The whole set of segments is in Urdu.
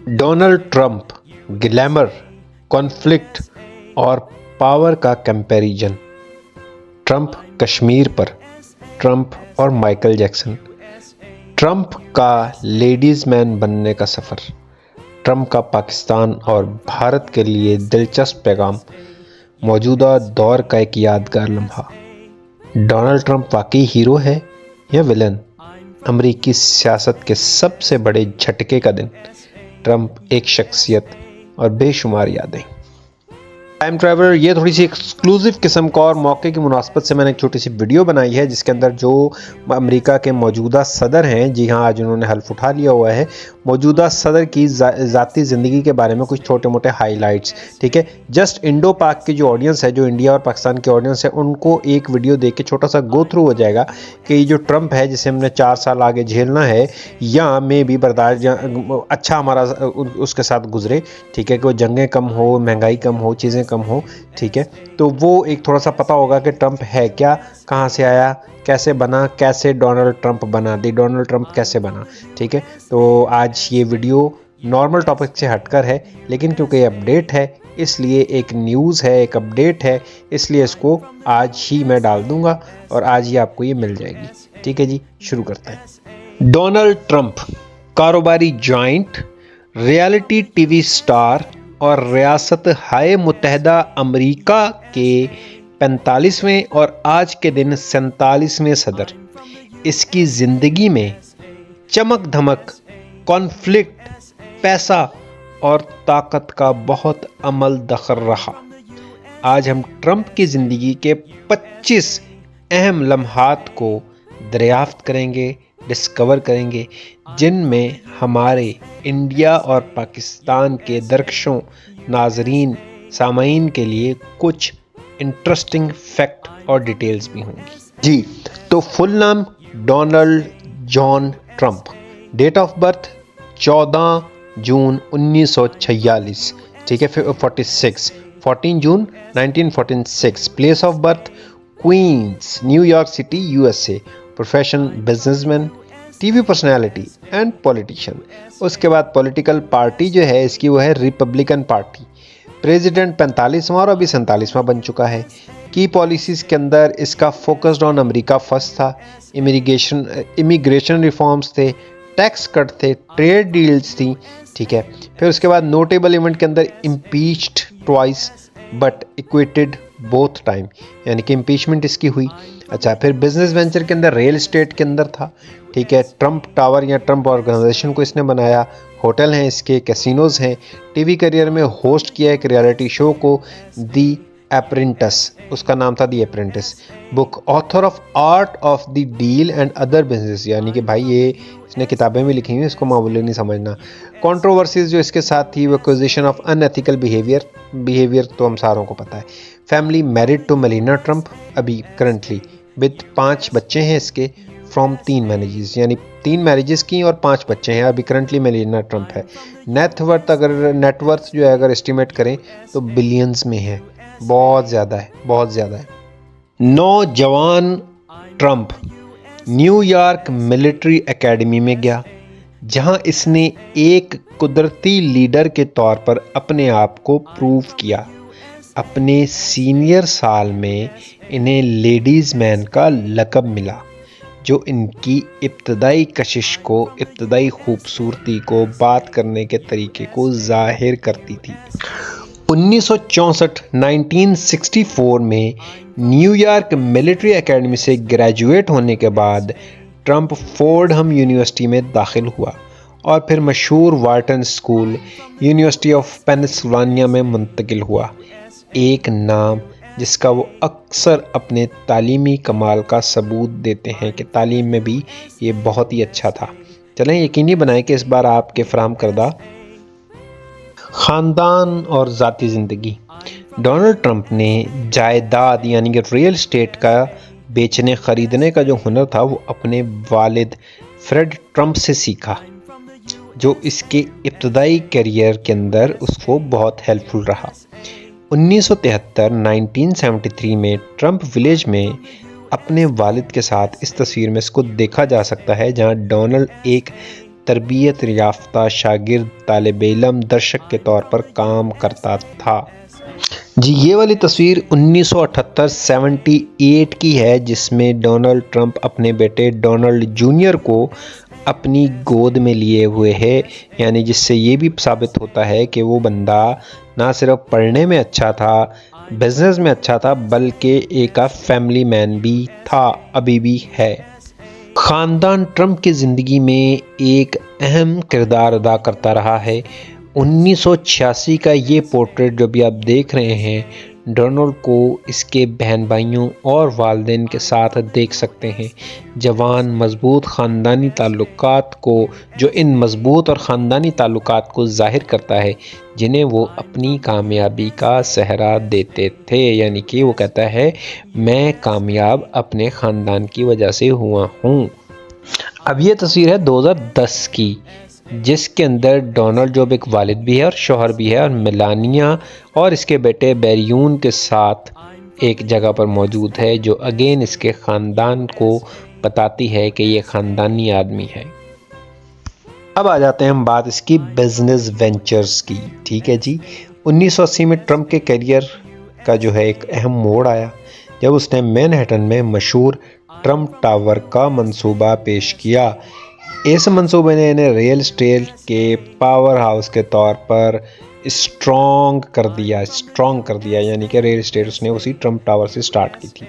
ڈونلڈ ٹرمپ، گلیمر، کانفلکٹ اور پاور کا کمپیریزن۔ ٹرمپ کشمیر پر، ٹرمپ اور مائیکل جیکسن۔ ٹرمپ کا لیڈیز مین بننے کا سفر۔ ٹرمپ کا پاکستان اور بھارت کے لیے دلچسپ پیغام۔ موجودہ دور کا ایک یادگار لمحہ۔ ڈونلڈ ٹرمپ واقعی ہیرو ہے یا ولن؟ امریکی سیاست کے سب سے بڑے جھٹکے کا دن۔ ٹرمپ ایک شخصیت اور بے شمار یادیں۔ ٹائم ٹریولر، یہ تھوڑی سی ایکسکلوزیو قسم کا اور موقع کی مناسبت سے میں نے ایک چھوٹی سی ویڈیو بنائی ہے جس کے اندر جو امریکہ کے موجودہ صدر ہیں، جی ہاں آج انہوں نے حلف اٹھا لیا ہوا ہے، موجودہ صدر کی ذاتی زندگی کے بارے میں کچھ چھوٹے موٹے ہائی لائٹس، ٹھیک ہے؟ جسٹ انڈو پاک کی جو آڈینس ہے، جو انڈیا اور پاکستان کی آڈینس ہے، ان کو ایک ویڈیو دیکھ کے چھوٹا سا گو تھرو ہو جائے گا کہ یہ جو ٹرمپ ہے جسے ہم نے 4 سال آگے جھیلنا ہے، یا میں بھی برداشت اچھا ہمارا اس کے ساتھ گزرے، ٹھیک ہے؟ کہ وہ جنگیں کم ہو، مہنگائی کم ہو، چیزیں کم ہو، ٹھیک ہے؟ تو وہ ایک تھوڑا سا پتہ ہوگا کہ ٹرمپ ہے کیا، کہاں سے آیا، کیسے بنا، کیسے ڈونلڈ ٹرمپ بنا، ڈونلڈ ٹرمپ کیسے بنا، ٹھیک ہے؟ تو آج یہ ویڈیو نارمل ٹاپک سے ہٹ کر ہے، لیکن کیونکہ یہ اپڈیٹ ہے اس لیے ایک نیوز ہے، ایک اپڈیٹ ہے، اس لیے اس کو آج ہی میں ڈال دوں گا اور آج ہی آپ کو یہ مل جائے گی، ٹھیک ہے جی؟ شروع کرتے ہیں۔ ڈونلڈ ٹرمپ، کاروباری joint, reality T V star اور ریاست ہائے متحدہ امریکہ کے 45ویں اور آج کے دن 47ویں صدر۔ اس کی زندگی میں چمک دھمک، کانفلکٹ، پیسہ اور طاقت کا بہت عمل دخل رہا۔ آج ہم ٹرمپ کی زندگی کے 25 اہم لمحات کو دریافت کریں گے، ڈسکور کریں گے، جن میں ہمارے انڈیا اور پاکستان کے درکشوں ناظرین، سامعین کے لیے کچھ انٹرسٹنگ فیکٹ اور ڈیٹیلز بھی ہوں گی۔ جی تو فل نام Donald John Trump, date of birth 14 June 1946، ٹھیک ہے؟ 14 June 1946، place of birth Queens, New York City, USA، profession businessman, TV personality and politician. اس کے بعد پولیٹیکل پارٹی جو ہے اس کی وہ ہے ریپبلکن پارٹی۔ پریزیڈنٹ 45واں اور ابھی 47واں بن چکا ہے۔ کی پالیسیز کے اندر اس کا فوکسڈ آن امریکہ فرسٹ تھا، امیگریشن ریفارمز تھے، ٹیکس کٹ تھے، ٹریڈ ڈیلز تھیں، ٹھیک ہے؟ پھر اس کے بعد نوٹیبل ایونٹ کے اندر امپیچڈ ٹوائس بٹ ایکویٹڈ بوتھ ٹائم، یعنی کہ امپیچمنٹ اس کی ہوئی۔ اچھا، پھر بزنس وینچر کے اندر ریل اسٹیٹ کے اندر تھا، ٹھیک ہے؟ ٹرمپ ٹاور یا ٹرمپ آرگنائزیشن کو اس نے بنایا، ہوٹل ہیں اس کے، کیسینوز ہیں۔ ٹی وی کیریئر میں ہوسٹ کیا ایک ریالٹی شو کو، دی اپرینٹس، اس کا نام تھا the Apprentice. Book author of Art of the Deal and other business, یعنی کہ بھائی یہ اس نے کتابیں بھی لکھی ہوئی، اس کو معمولی نہیں سمجھنا۔ کنٹروورسیز جو اس کے ساتھ تھی، وہ acquisition of in ethical behaviour تو ہم ساروں کو پتہ ہے۔ فیملی میرڈ ٹو میلینا ٹرمپ، ابھی کرنٹلی وتھ 5 بچے ہیں اس کے، فرام 3 میریجز، یعنی 3 میریجز کی اور 5 بچے ہیں، ابھی کرنٹلی میلینا ٹرمپ ہے۔ نیٹ ورتھ جو ہے اگر اسٹیمیٹ کریں تو بلینز میں ہے، بہت زیادہ ہے، بہت زیادہ ہے۔ نوجوان Trump new York military academy میں گیا، جہاں اس نے ایک قدرتی لیڈر کے طور پر اپنے آپ کو پروو کیا۔ اپنے سینئر سال میں انہیں لیڈیز مین کا لقب ملا، جو ان کی ابتدائی کشش کو، ابتدائی خوبصورتی کو، بات کرنے کے طریقے کو ظاہر کرتی تھی۔ 1964 میں نیو یارک ملٹری اکیڈمی سے گریجویٹ ہونے کے بعد ٹرمپ فورڈہم یونیورسٹی میں داخل ہوا اور پھر مشہور وارٹن اسکول، یونیورسٹی آف پینسلوانیا میں منتقل ہوا، ایک نام جس کا وہ اکثر اپنے تعلیمی کمال کا ثبوت دیتے ہیں کہ تعلیم میں بھی یہ بہت ہی اچھا تھا۔ چلیں یقینی بنائیں کہ اس بار آپ کے فراہم کردہ خاندان اور ذاتی زندگی۔ ڈونلڈ ٹرمپ نے جائیداد یعنی کہ ریل اسٹیٹ کا بیچنے خریدنے کا جو ہنر تھا وہ اپنے والد فریڈ ٹرمپ سے سیکھا، جو اس کے ابتدائی کیریئر کے اندر اس کو بہت ہیلپ فل رہا۔ 1973 میں ٹرمپ ولیج میں اپنے والد کے ساتھ، اس تصویر میں اس کو دیکھا جا سکتا ہے جہاں ڈونلڈ ایک تربیت یافتہ شاگرد طالب علم درشک کے طور پر کام کرتا تھا۔ جی یہ والی تصویر 1978 کی ہے، جس میں ڈونلڈ ٹرمپ اپنے بیٹے ڈونلڈ جونیئر کو اپنی گود میں لیے ہوئے ہے، یعنی جس سے یہ بھی ثابت ہوتا ہے کہ وہ بندہ نہ صرف پڑھنے میں اچھا تھا، بزنس میں اچھا تھا، بلکہ ایک فیملی مین بھی تھا، ابھی بھی ہے۔ خاندان ٹرمپ کی زندگی میں ایک اہم کردار ادا کرتا رہا ہے۔ 1986 کا یہ پورٹریٹ جو بھی آپ دیکھ رہے ہیں، ڈونلڈ کو اس کے بہن بھائیوں اور والدین کے ساتھ دیکھ سکتے ہیں۔ جوان مضبوط خاندانی تعلقات کو، جو ان مضبوط اور خاندانی تعلقات کو ظاہر کرتا ہے جنہیں وہ اپنی کامیابی کا سہرا دیتے تھے، یعنی کہ وہ کہتا ہے میں کامیاب اپنے خاندان کی وجہ سے ہوا ہوں۔ اب یہ تصویر ہے 2010 کی، جس کے اندر ڈونلڈ جو ایک والد بھی ہے اور شوہر بھی ہے، اور میلانیا اور اس کے بیٹے بیریون کے ساتھ ایک جگہ پر موجود ہے، جو اگین اس کے خاندان کو بتاتی ہے کہ یہ خاندانی آدمی ہے۔ اب آ جاتے ہیں ہم بات اس کی بزنس وینچرز کی، ٹھیک ہے جی۔ 1980 میں ٹرمپ کے کیریئر کا جو ہے ایک اہم موڑ آیا جب اس نے مینہٹن میں مشہور ٹرمپ ٹاور کا منصوبہ پیش کیا۔ اس منصوبے نے انہیں ریل اسٹیٹ کے پاور ہاؤس کے طور پر اسٹرانگ کر دیا، یعنی کہ ریل اسٹیٹ اس نے اسی ٹرمپ ٹاور سے سٹارٹ کی تھی۔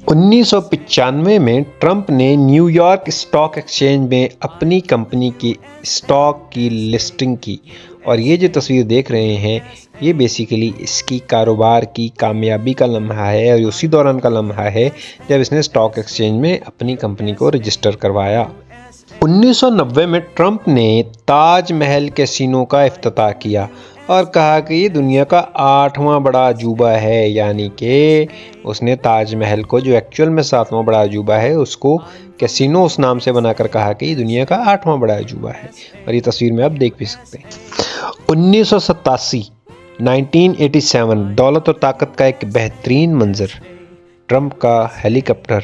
1995 میں ٹرمپ نے نیو یارک اسٹاک ایکسچینج میں اپنی کمپنی کی اسٹاک کی لسٹنگ کی، اور یہ جو تصویر دیکھ رہے ہیں یہ بیسیکلی اس کی کاروبار کی کامیابی کا لمحہ ہے، اور اسی دوران کا لمحہ ہے جب اس نے اسٹاک ایکسچینج میں اپنی کمپنی کو رجسٹر کروایا۔ 1990 میں ٹرمپ نے تاج محل کیسینو کا افتتاح کیا اور کہا کہ یہ دنیا کا 8واں بڑا عجوبہ ہے، یعنی کہ اس نے تاج محل کو جو ایکچول میں 7واں بڑا عجوبہ ہے اس کو کیسینو اس نام سے بنا کر کہا کہ یہ دنیا کا 8واں بڑا عجوبہ ہے، اور یہ تصویر میں آپ دیکھ بھی سکتے ہیں۔ 1987 دولت و طاقت کا ایک بہترین منظر، ٹرمپ کا ہیلی کاپٹر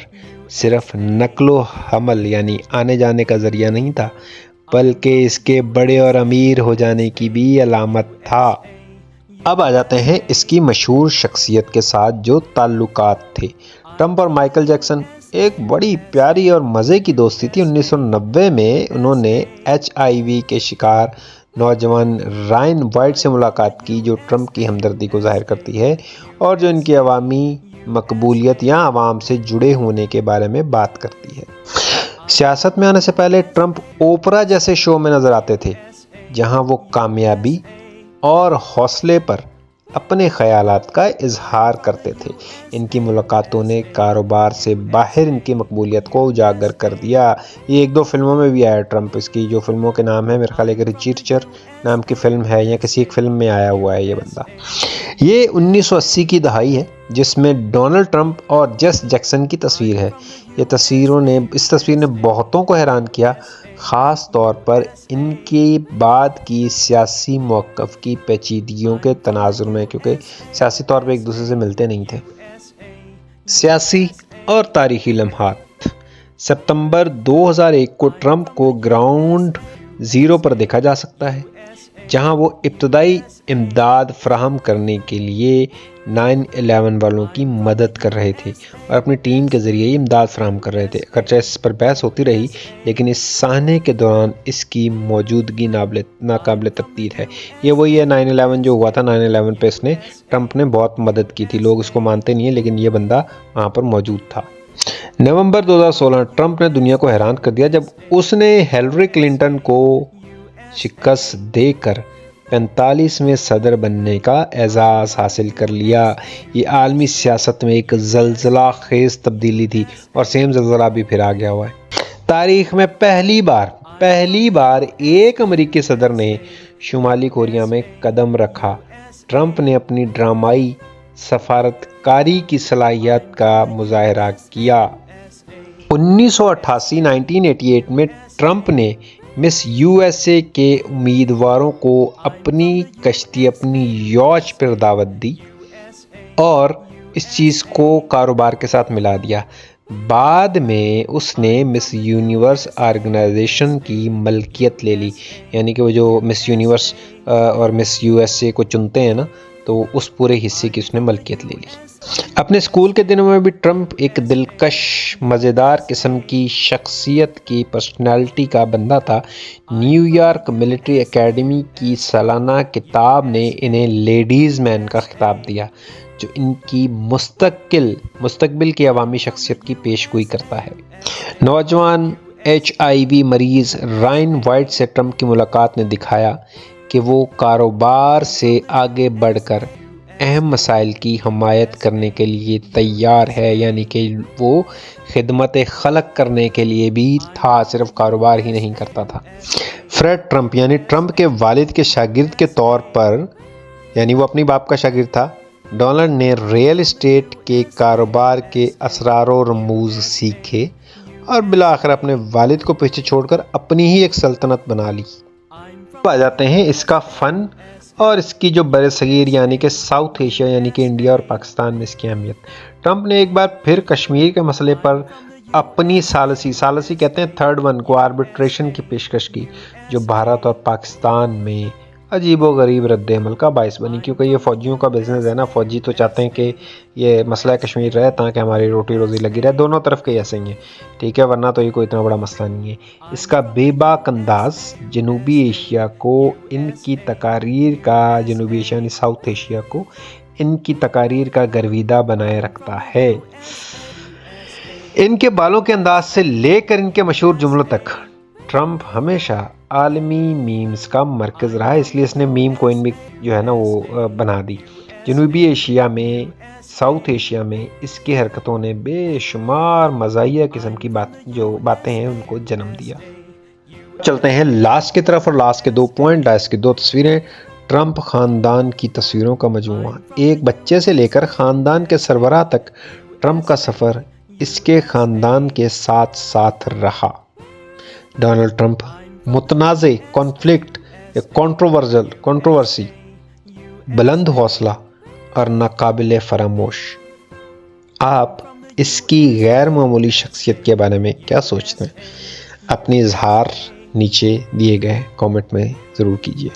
صرف نقل و حمل یعنی آنے جانے کا ذریعہ نہیں تھا، بلکہ اس کے بڑے اور امیر ہو جانے کی بھی علامت تھا۔ اب آ جاتے ہیں اس کی مشہور شخصیت کے ساتھ جو تعلقات تھے۔ ٹرمپ اور مائیکل جیکسن ایک بڑی پیاری اور مزے کی دوستی تھی۔ 1990 میں انہوں نے HIV کے شکار نوجوان رائن وائٹ سے ملاقات کی، جو ٹرمپ کی ہمدردی کو ظاہر کرتی ہے اور جو ان کی عوامی مقبولیت یا عوام سے جڑے ہونے کے بارے میں بات کرتی ہے۔ سیاست میں آنے سے پہلے ٹرمپ اوپرا جیسے شو میں نظر آتے تھے، جہاں وہ کامیابی اور حوصلے پر اپنے خیالات کا اظہار کرتے تھے۔ ان کی ملاقاتوں نے کاروبار سے باہر ان کی مقبولیت کو اجاگر کر دیا۔ یہ ایک دو فلموں میں بھی آیا ٹرمپ، اس کی جو فلموں کے نام ہے میرے خیال ہے کہ ریچر نام کی فلم ہے، یا کسی ایک فلم میں آیا ہوا ہے یہ بندہ۔ یہ 1980 کی دہائی ہے جس میں ڈونلڈ ٹرمپ اور جیس جیکسن کی تصویر ہے۔ اس تصویر نے بہتوں کو حیران کیا، خاص طور پر ان کے بعد کی سیاسی موقف کی پیچیدگیوں کے تناظر میں، کیونکہ سیاسی طور پہ ایک دوسرے سے ملتے نہیں تھے۔ سیاسی اور تاریخی لمحات۔ ستمبر 2001 کو ٹرمپ کو گراؤنڈ زیرو پر دیکھا جا سکتا ہے، جہاں وہ ابتدائی امداد فراہم کرنے کے لیے 9/11 والوں کی مدد کر رہے تھے اور اپنی ٹیم کے ذریعے امداد فراہم کر رہے تھے۔ اگرچہ اس پر بحث ہوتی رہی، لیکن اس سانحے کے دوران اس کی موجودگی ناقابل تردید ہے۔ یہ وہی ہے 9/11 جو ہوا تھا، 9/11 پہ ٹرمپ نے بہت مدد کی تھی۔ لوگ اس کو مانتے نہیں ہیں، لیکن یہ بندہ وہاں پر موجود تھا۔ نومبر 2016 ٹرمپ نے دنیا کو حیران کر دیا جب اس نے ہیلری کلنٹن کو شکست دے کر 45ویں صدر بننے کا اعزاز حاصل کر لیا۔ یہ عالمی سیاست میں ایک زلزلہ خیز تبدیلی تھی، اور سیم زلزلہ بھی پھر آ گیا ہوا ہے۔ تاریخ میں پہلی بار ایک امریکی صدر نے شمالی کوریا میں قدم رکھا۔ ٹرمپ نے اپنی ڈرامائی سفارت کاری کی صلاحیت کا مظاہرہ کیا۔ 1988 میں ٹرمپ نے مس USA کے امیدواروں کو اپنی کشتی اپنی یاچ پر دعوت دی اور اس چیز کو کاروبار کے ساتھ ملا دیا۔ بعد میں اس نے مس یونیورس آرگنائزیشن کی ملکیت لے لی، یعنی کہ وہ جو مس یونیورس اور مس یو ایس اے کو چنتے ہیں نا، تو اس پورے حصے کی اس نے ملکیت لے لی۔ اپنے اسکول کے دنوں میں بھی ٹرمپ ایک دلکش مزیدار قسم کی شخصیت کی پرسنالٹی کا بندہ تھا۔ نیو یارک ملٹری اکیڈمی کی سالانہ کتاب نے انہیں لیڈیز مین کا خطاب دیا، جو ان کی مستقبل کی عوامی شخصیت کی پیشگوئی کرتا ہے۔ نوجوان HIV مریض رائن وائٹ سے ٹرمپ کی ملاقات نے دکھایا کہ وہ کاروبار سے آگے بڑھ کر اہم مسائل کی حمایت کرنے کے لیے تیار ہے، یعنی کہ وہ خدمت خلق کرنے کے لیے بھی تھا، صرف کاروبار ہی نہیں کرتا تھا۔ فریڈ ٹرمپ یعنی ٹرمپ کے والد کے شاگرد کے طور پر، یعنی وہ اپنی باپ کا شاگرد تھا، ڈونلڈ نے ریئل اسٹیٹ کے کاروبار کے اسرار و رموز سیکھے اور بالآخر اپنے والد کو پیچھے چھوڑ کر اپنی ہی ایک سلطنت بنا لی۔ اب آ جاتے ہیں اس کا فن اور اس کی جو برصغیر یعنی کہ ساؤتھ ایشیا یعنی کہ انڈیا اور پاکستان میں اس کی اہمیت۔ ٹرمپ نے ایک بار پھر کشمیر کے مسئلے پر اپنی ثالثی کہتے ہیں تھرڈ ون کو آربیٹریشن کی پیشکش کی، جو بھارت اور پاکستان میں عجیب و غریب رد عمل کا باعث بنی، کیونکہ یہ فوجیوں کا بزنس ہے نا، فوجی تو چاہتے ہیں کہ یہ مسئلہ کشمیر رہے تاکہ ہماری روٹی روزی لگی رہے، دونوں طرف کے ایسے ہی ہیں، ٹھیک ہے، ورنہ تو یہ کوئی اتنا بڑا مسئلہ نہیں ہے۔ اس کا بے باک انداز جنوبی ایشیا کو ان کی ساؤتھ ایشیا کو ان کی تقاریر کا گرویدہ بنائے رکھتا ہے۔ ان کے بالوں کے انداز سے لے کر ان کے مشہور جملوں تک ٹرمپ ہمیشہ عالمی میمز کا مرکز رہا ہے، اس لیے اس نے میم کوئن بھی جو ہے نا وہ بنا دی۔ جنوبی ایشیا میں، ساؤتھ ایشیا میں اس کی حرکتوں نے بے شمار مزاحیہ قسم کی باتیں ہیں ان کو جنم دیا۔ چلتے ہیں لاسٹ کی طرف، اور لاسٹ کے 2 پوائنٹ، اس کی 2 تصویریں ٹرمپ خاندان کی تصویروں کا مجموعہ۔ ایک بچے سے لے کر خاندان کے سربراہ تک ٹرمپ کا سفر اس کے خاندان کے ساتھ ساتھ رہا۔ ڈونلڈ ٹرمپ متنازع، کانفلکٹ یا کنٹروورسی، بلند حوصلہ اور ناقابل فراموش۔ آپ اس کی غیر معمولی شخصیت کے بارے میں کیا سوچتے ہیں؟ اپنی اظہار نیچے دیے گئے کامنٹ میں ضرور کیجیے۔